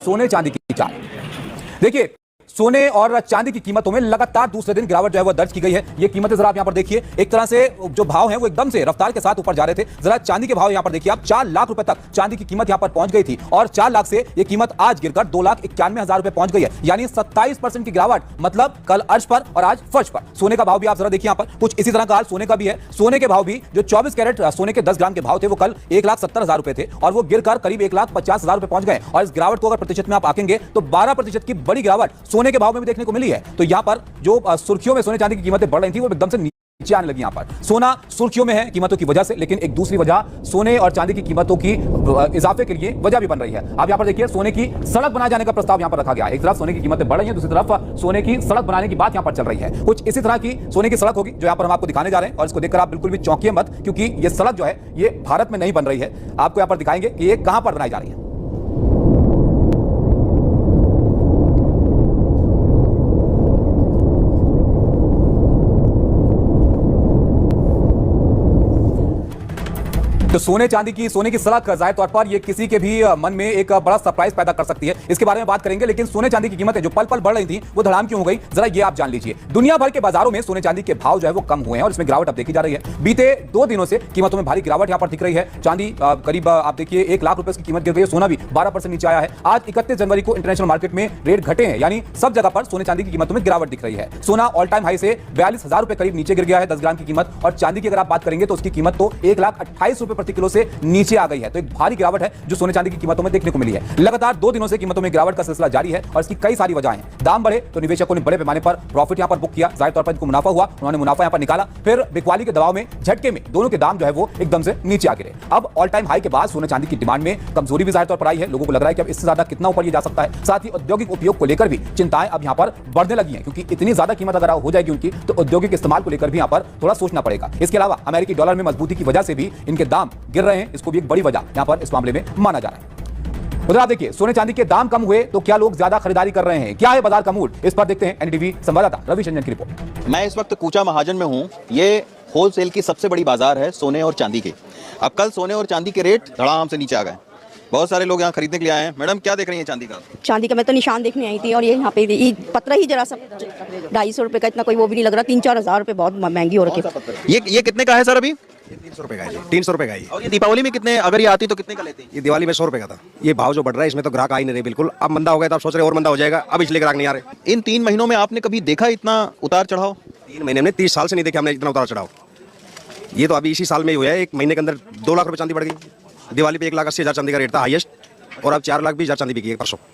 सोने चांदी की चाल। देखिए, सोने और चांदी की कीमतों में लगातार दूसरे दिन गिरावट जो है वो दर्ज की गई है। ये कीमतें जरा आप यहां पर देखिए, एक तरह से जो भाव हैं वो एकदम से रफ्तार के साथ ऊपर जा रहे थे। जरा चांदी के भाव यहां पर देखिए आप, 4 लाख रुपए तक चांदी की कीमत यहां पर पहुंच गई थी और 4 लाख से ये कीमत आज गिरकर 2,91,000 रुपए पहुंच गई है, यानी 27% की गिरावट। मतलब कल अर्श पर और आज फर्श पर। सोने का भाव भी आप जरा देखिए यहां पर, कुछ इसी तरह का हाल सोने का भी है। सोने के भाव भी जो 24 कैरेट सोने के 10 ग्राम के भाव थे वो कल 1,70,000 रुपए थे और वो गिरकर करीब 1,50,000 रुपए पहुंच गए। और इस गिरावट को अगर प्रतिशत में आप आंकेंगे तो 12% की बड़ी गिरावट सोने के भाव में भी देखने को मिली है। तो यहां पर जो सुर्खियों में सोने चांदी की कीमतें बढ़ रही थी वो एकदम से नीचे आने लगी। यहां पर सोना सुर्खियों में है कीमतों की वजह से, लेकिन एक दूसरी वजह सोने और चांदी की कीमतों की इजाफे के लिए वजह भी बन रही है। आप यहां पर देखिए, सोने की सड़क बनाए जाने का प्रस्ताव यहां पर रखा गया। एक तरफ सोने की कीमतें बढ़ रही हैं, दूसरी तरफ सोने की सड़क बनाने की बात यहां पर चल रही है। कुछ इसी तरह की सोने की सड़क होगी जो यहां पर हम आपको दिखाने जा रहे हैं और इसको देखकर आप बिल्कुल भी चौंकिए मत, क्योंकि ये सड़क जो है ये भारत में नहीं बन रही है। आपको यहां पर दिखाएंगे कि ये कहां पर बनाई जा रही है। तो सोने की सड़क जाहिर तौर पर ये किसी के भी मन में एक बड़ा सरप्राइज पैदा कर सकती है। इसके बारे में बात करेंगे, लेकिन सोने चांदी की कीमतें जो पल पल बढ़ रही थी वो धड़ाम क्यों हो गई, जरा ये आप जान लीजिए। दुनिया भर के बाजारों में सोने चांदी के भाव जो है वो कम हुए हैं और इसमें गिरावट अब देखी जा रही है। बीते 2 दिनों से कीमतों में भारी गिरावट यहां पर दिख रही है। चांदी करीब आप देखिए 1 लाख रुपए की कीमत गिर गई है, सोना भी 12% नीचे आया है। आज 31 जनवरी को इंटरनेशनल मार्केट में रेट घटे हैं, यानी सब जगह पर सोने चांदी की कीमतों में गिरावट दिख रही है। सोना ऑल टाइम हाई से 42,000 रुपए करीब नीचे गिर गया है 10 ग्राम की कीमत, और चांदी की अगर आप बात करेंगे तो उसकी कीमत तो 1,28,000 रुपए प्रति किलो से नीचे आ गई है। तो एक भारी गिरावट है जो सोने चांदी की कीमतों में देखने को मिली है। लगातार 2 दिनों से कीमतों में गिरावट का सिलसिला जारी है और इसकी कई सारी वजहें हैं। दाम बढ़े तो निवेशकों ने बड़े पैमाने पर प्रॉफिट यहां पर बुक किया, जाहिर तौर पर इनको मुनाफा हुआ, उन्होंने मुनाफा यहां पर निकाला। फिर बिकवाली के दबाव में, झटके में दोनों के दाम जो है वो एकदम से नीचे आ गिरे। अब ऑल टाइम हाई के बाद सोने चांदी की डिमांड में कमजोरी भी जाहिर तौर पर आई है। लोगों को लग रहा है कि अब इससे ज्यादा कितना ऊपर ये जा सकता है। साथ ही औद्योगिक उपयोग को लेकर भी चिंताएं अब यहां पर बढ़ने लगी हैं, क्योंकि इतनी ज्यादा कीमत अगर हो जाएगी उनकी तो औद्योगिक इस्तेमाल को लेकर भी यहां पर थोड़ा सोचना पड़ेगा। इसके अलावा अमेरिकी डॉलर में मजबूती की वजह से भी इनके दाम गिर रहे हैं, इसको भी एक बड़ी वजह यहां पर इस मामले में माना जा रहा है। उधर आप देखिए, सोने चांदी के दाम कम हुए तो क्या लोग ज्यादा खरीदारी कर रहे हैं, क्या है बाजार का मूड, इस पर देखते हैं एनडीटीवी संवाददाता रवि रंजन की रिपोर्ट। मैं इस वक्त कूचा महाजन में हूँ। ये होलसेल की सबसे बड़ी बाजार है सोने और चांदी की। अब कल सोने और चांदी के रेट धड़ाम से नीचे आ गए। बहुत सारे लोग यहाँ खरीदने के लिए आए हैं। मैडम क्या देख रही हैं चांदी का? चांदी का मैं तो निशान देखने आई थी और ये यहाँ पे पत्थर ही जरा सा 250 रुपए का, इतना कोई वो भी नहीं लग रहा। 3-4 हज़ार रुपए बहुत महंगी हो रखी है। ये कितने का है सर? अभी 300 रुपए का है, 300 रुपए का है। और ये दीपावली में कितने, अगर ये आती तो कितने का लेते हैं? ये दिवाली में 100 रुपए का था। ये भाव जो बढ़ रहा है इसमें तो ग्राहक आ ही नहीं रहे बिल्कुल। अब मंदा हो गया तो आप सोच रहे और मंदा हो जाएगा, अब इसलिए ग्राहक नहीं आ रहे। इन 3 महीनों में आपने कभी देखा इतना उतार चढ़ाव? 3 महीने में 30 साल से नहीं देखा हमने इतना उतार चढ़ाव। ये तो अभी इसी साल में ही हुआ है। 1 महीने के अंदर 2 लाख रुपए चांदी बढ़ गई। दिवाली पे 1,80,000 चांदी का रेट था हाईएस्ट, और अब 4,20,000 चांदी बिकी है परसों।